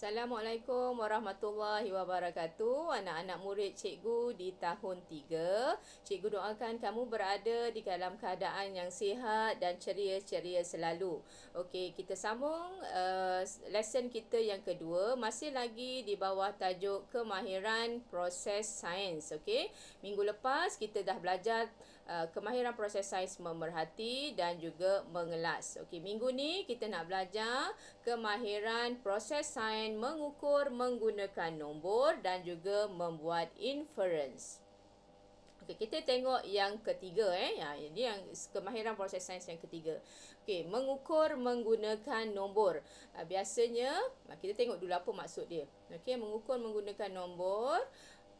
Assalamualaikum warahmatullahi wabarakatuh. Anak-anak murid cikgu di tahun 3. Cikgu doakan kamu berada di dalam keadaan yang sihat dan ceria-ceria selalu. Okey, kita sambung lesson kita yang kedua. Masih lagi di bawah tajuk kemahiran proses sains. Okey, minggu lepas kita dah belajar kemahiran proses sains memerhati dan juga mengelas. Okey, minggu ni kita nak belajar kemahiran proses sains mengukur menggunakan nombor dan juga membuat inference. Okey, kita tengok yang ketiga ini yang kemahiran proses sains yang ketiga. Okey, mengukur menggunakan nombor. Biasanya kita tengok dulu apa maksud dia. Okey, mengukur menggunakan nombor.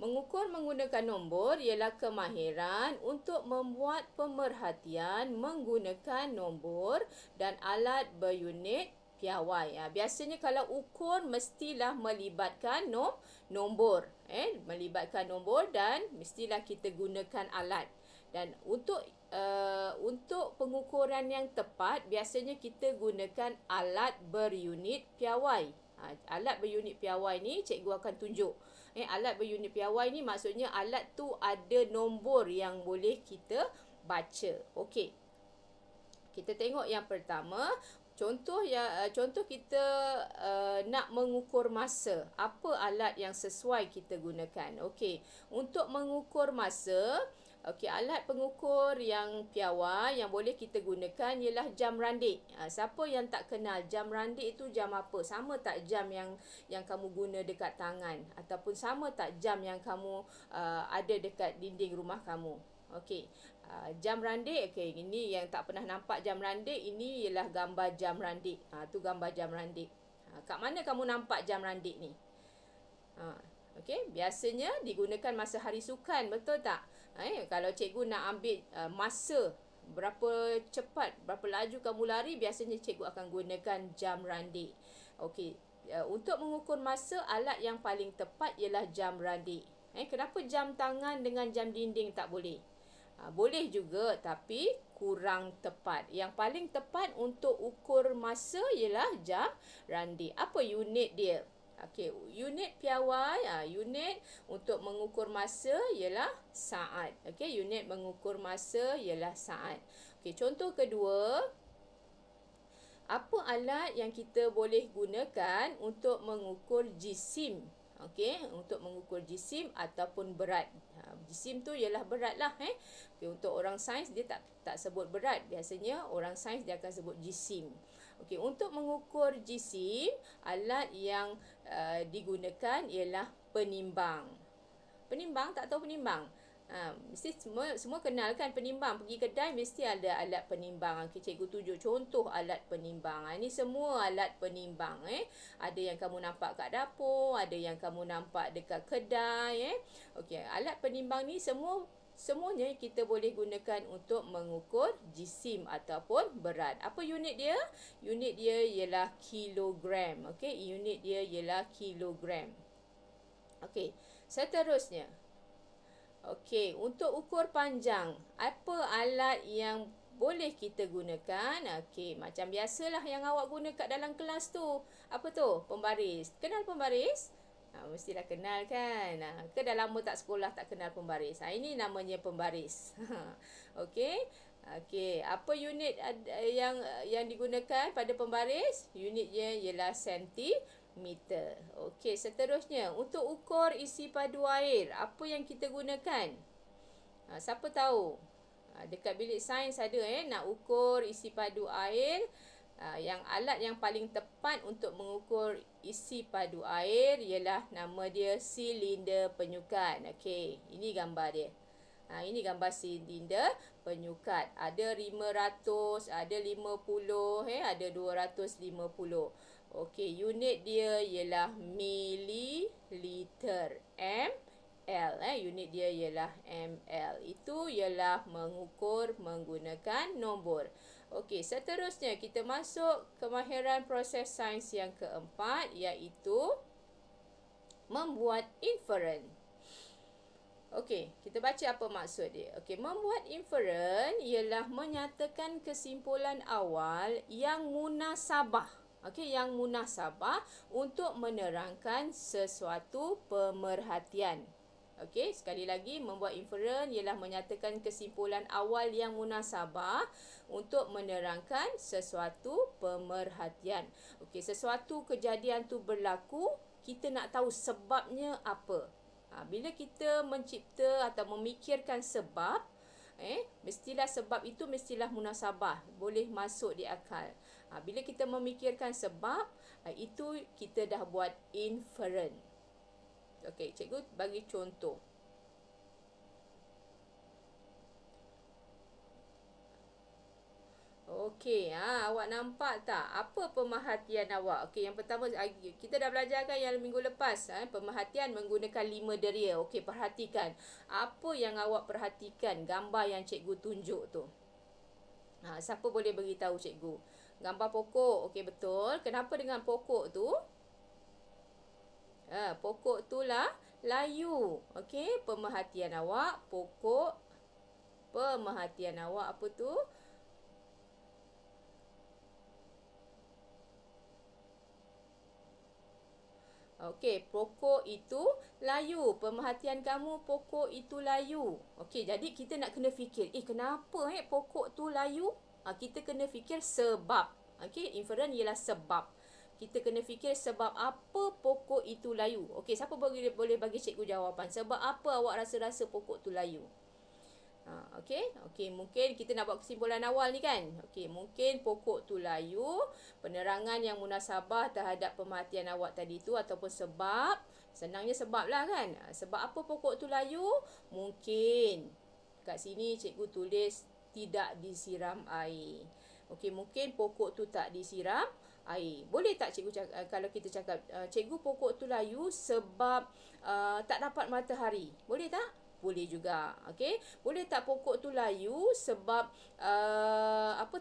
Mengukur menggunakan nombor ialah kemahiran untuk membuat pemerhatian menggunakan nombor dan alat berunit piawai. Biasanya kalau ukur mestilah melibatkan nombor. Melibatkan nombor dan mestilah kita gunakan alat. Dan untuk pengukuran yang tepat, biasanya kita gunakan alat berunit piawai. Alat berunit piawai ni cikgu akan tunjuk. Alat berunit piawai ni maksudnya alat tu ada nombor yang boleh kita baca. Okey. Kita tengok yang pertama. Contoh kita nak mengukur masa. Apa alat yang sesuai kita gunakan? Okey, untuk mengukur masa, alat pengukur yang piawai yang boleh kita gunakan ialah jam randik. Siapa yang tak kenal jam randik itu jam apa? Sama tak jam yang kamu guna dekat tangan ataupun sama tak jam yang kamu ada dekat dinding rumah kamu? Okey. Jam randik, okey, ini yang tak pernah nampak jam randik, ini ialah gambar jam randik. Tu gambar jam randik. Kat mana kamu nampak jam randik ni? Okey, biasanya digunakan masa hari sukan, betul tak? Kalau cikgu nak ambil masa berapa cepat, berapa laju kamu lari, biasanya cikgu akan gunakan jam randik. Okey, untuk mengukur masa, alat yang paling tepat ialah jam randik. Kenapa jam tangan dengan jam dinding tak boleh? Boleh juga tapi kurang tepat. Yang paling tepat untuk ukur masa ialah jam randik. Apa unit dia? Okey, unit piawai, unit untuk mengukur masa ialah saat. Okey, unit mengukur masa ialah saat. Okey, contoh kedua. Apa alat yang kita boleh gunakan untuk mengukur jisim? Okey, untuk mengukur jisim ataupun berat. Jisim tu ialah berat lah. Okay, untuk orang sains dia tak sebut berat. Biasanya orang sains dia akan sebut jisim. Okey, untuk mengukur jisim, alat yang digunakan ialah penimbang. Penimbang, tak tahu penimbang? Mesti semua kenal kan penimbang. Pergi kedai mesti ada alat penimbang. Okay, cikgu tunjuk contoh alat penimbang. Ini semua alat penimbang. Ada yang kamu nampak kat dapur, ada yang kamu nampak dekat kedai. Okey, alat penimbang ni semuanya kita boleh gunakan untuk mengukur jisim ataupun berat. Apa unit dia? Unit dia ialah kilogram. Okey, unit dia ialah kilogram. Okey, seterusnya. Okey, untuk ukur panjang, apa alat yang boleh kita gunakan? Okey, macam biasalah yang awak guna kat dalam kelas tu. Apa tu? Pembaris. Kenal pembaris? Mestilah kenal kan? Ke dah lama tak sekolah tak kenal pembaris? Ini namanya pembaris. Okey. Okey, apa unit yang digunakan pada pembaris? Unitnya ialah sentimeter. Okey, seterusnya untuk ukur isi padu air, apa yang kita gunakan? Siapa tahu? Dekat bilik sains ada nak ukur isi padu air. Yang alat yang paling tepat untuk mengukur isi padu air ialah nama dia silinder penyukat. Okey, ini gambar dia. Ini gambar silinder penyukat. Ada 500, ada 50, ada 250. Okey, unit dia ialah mililiter. ml. Unit dia ialah ml. Itu ialah mengukur menggunakan nombor. Okey, seterusnya kita masuk kemahiran proses sains yang keempat, iaitu membuat inference. Okey, kita baca apa maksud dia. Okey, membuat inference ialah menyatakan kesimpulan awal yang munasabah. Okey, yang munasabah untuk menerangkan sesuatu pemerhatian. Okey, sekali lagi, membuat inferen ialah menyatakan kesimpulan awal yang munasabah untuk menerangkan sesuatu pemerhatian. Okey, sesuatu kejadian tu berlaku, kita nak tahu sebabnya apa. Bila kita mencipta atau memikirkan sebab, mestilah sebab itu mestilah munasabah, boleh masuk di akal. Bila kita memikirkan sebab, itu kita dah buat inferen. Okey, cikgu bagi contoh. Okey, awak nampak tak apa pemerhatian awak? Okey, yang pertama kita dah belajar kan yang minggu lepas, pemerhatian menggunakan 5 deria. Okey, perhatikan. Apa yang awak perhatikan gambar yang cikgu tunjuk tu? Siapa boleh beritahu cikgu? Gambar pokok. Okey, betul. Kenapa dengan pokok tu? Pokok tu lah layu. Okey, pemerhatian awak pokok. Pemerhatian awak apa tu? Okey, pokok itu layu. Pemerhatian kamu pokok itu layu. Okey, jadi kita nak kena fikir, kenapa pokok tu layu? Kita kena fikir sebab. Okey, inferen ialah sebab. Kita kena fikir sebab apa pokok itu layu. Okey, siapa boleh bagi cikgu jawapan? Sebab apa awak rasa-rasa pokok tu layu? Okey, mungkin kita nak buat kesimpulan awal ni kan. Okey, mungkin pokok tu layu, penerangan yang munasabah terhadap pemerhatian awak tadi tu ataupun sebab, senangnya sebab lah kan. Sebab apa pokok tu layu? Mungkin kat sini cikgu tulis tidak disiram air. Okey, mungkin pokok tu tak disiram air. Boleh tak cikgu cakap, kalau kita cakap cikgu pokok tu layu sebab tak dapat matahari? Boleh tak? Boleh juga. Okey, boleh tak pokok tu layu sebab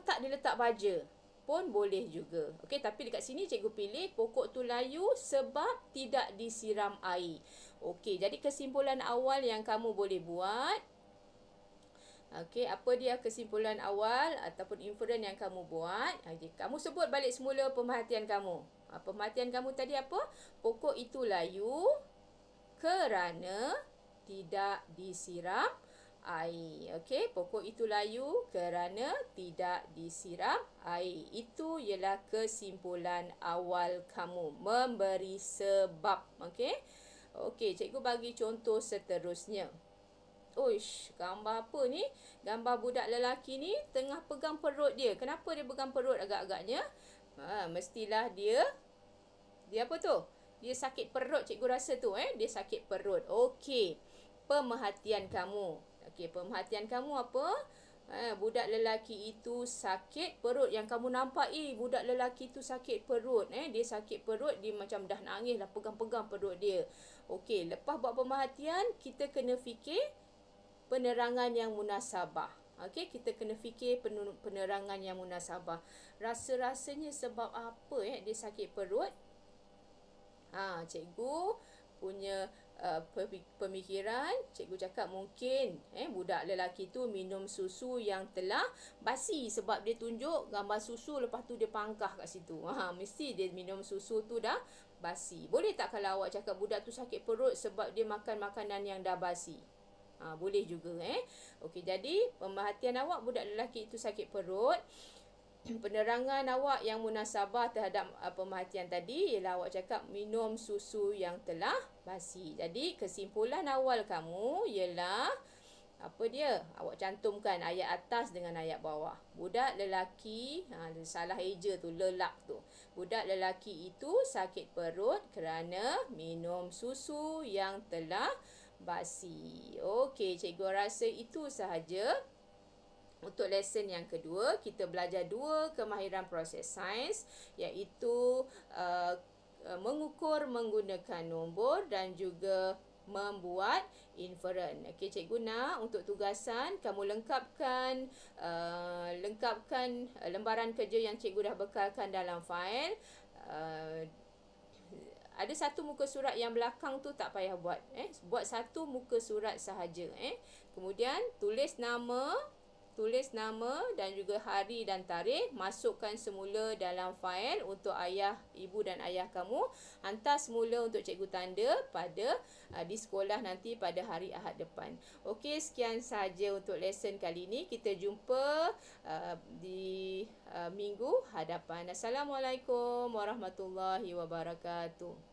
tak diletak baja? Pun boleh juga. Okey, tapi dekat sini cikgu pilih pokok tu layu sebab tidak disiram air. Okey, jadi kesimpulan awal yang kamu boleh buat. Okey, apa dia kesimpulan awal ataupun inferen yang kamu buat? Kamu sebut balik semula pemerhatian kamu. Pemerhatian kamu tadi apa? Pokok itu layu kerana tidak disiram air. Okey, pokok itu layu kerana tidak disiram air. Itu ialah kesimpulan awal kamu, memberi sebab. Okey. Okey, cikgu bagi contoh seterusnya. Uish, gambar apa ni? Gambar budak lelaki ni tengah pegang perut dia. Kenapa dia pegang perut agak-agaknya? Mestilah dia apa tu? Dia sakit perut, cikgu rasa tu. Dia sakit perut. Okey, pemerhatian kamu. Okey, pemerhatian kamu apa? Budak lelaki itu sakit perut. Yang kamu nampak, budak lelaki itu sakit perut. Dia sakit perut, dia macam dah nangis lah, pegang-pegang perut dia. Okey, lepas buat pemerhatian, kita kena fikir penerangan yang munasabah. Okey, kita kena fikir penerangan yang munasabah. Rasa-rasanya sebab apa dia sakit perut? Cikgu punya pemikiran, cikgu cakap mungkin budak lelaki tu minum susu yang telah basi, sebab dia tunjuk gambar susu, lepas tu dia pangkah kat situ. Mesti dia minum susu tu dah basi. Boleh tak kalau awak cakap budak tu sakit perut sebab dia makan makanan yang dah basi? Boleh juga. Okey, jadi pemerhatian awak budak lelaki itu sakit perut. Penerangan awak yang munasabah terhadap pemerhatian tadi ialah awak cakap minum susu yang telah basi. Jadi kesimpulan awal kamu ialah apa dia? Awak cantumkan ayat atas dengan ayat bawah. Budak lelaki, salah eja tu, lelak tu. Budak lelaki itu sakit perut kerana minum susu yang telah basi. Okey, cikgu rasa itu sahaja. Untuk lesen yang kedua, kita belajar 2 kemahiran proses sains, iaitu mengukur menggunakan nombor dan juga membuat inferen. Okey, cikgu nak untuk tugasan kamu lengkapkan lembaran kerja yang cikgu dah bekalkan dalam fail. Ada satu muka surat yang belakang tu tak payah buat. Buat satu muka surat sahaja. Kemudian tulis nama tulis nama dan juga hari dan tarikh, masukkan semula dalam fail untuk ayah, ibu dan ayah kamu, hantar semula untuk cikgu tanda pada di sekolah nanti pada hari Ahad depan. Okey, sekian sahaja untuk lesson kali ini. Kita jumpa di minggu hadapan. Assalamualaikum warahmatullahi wabarakatuh.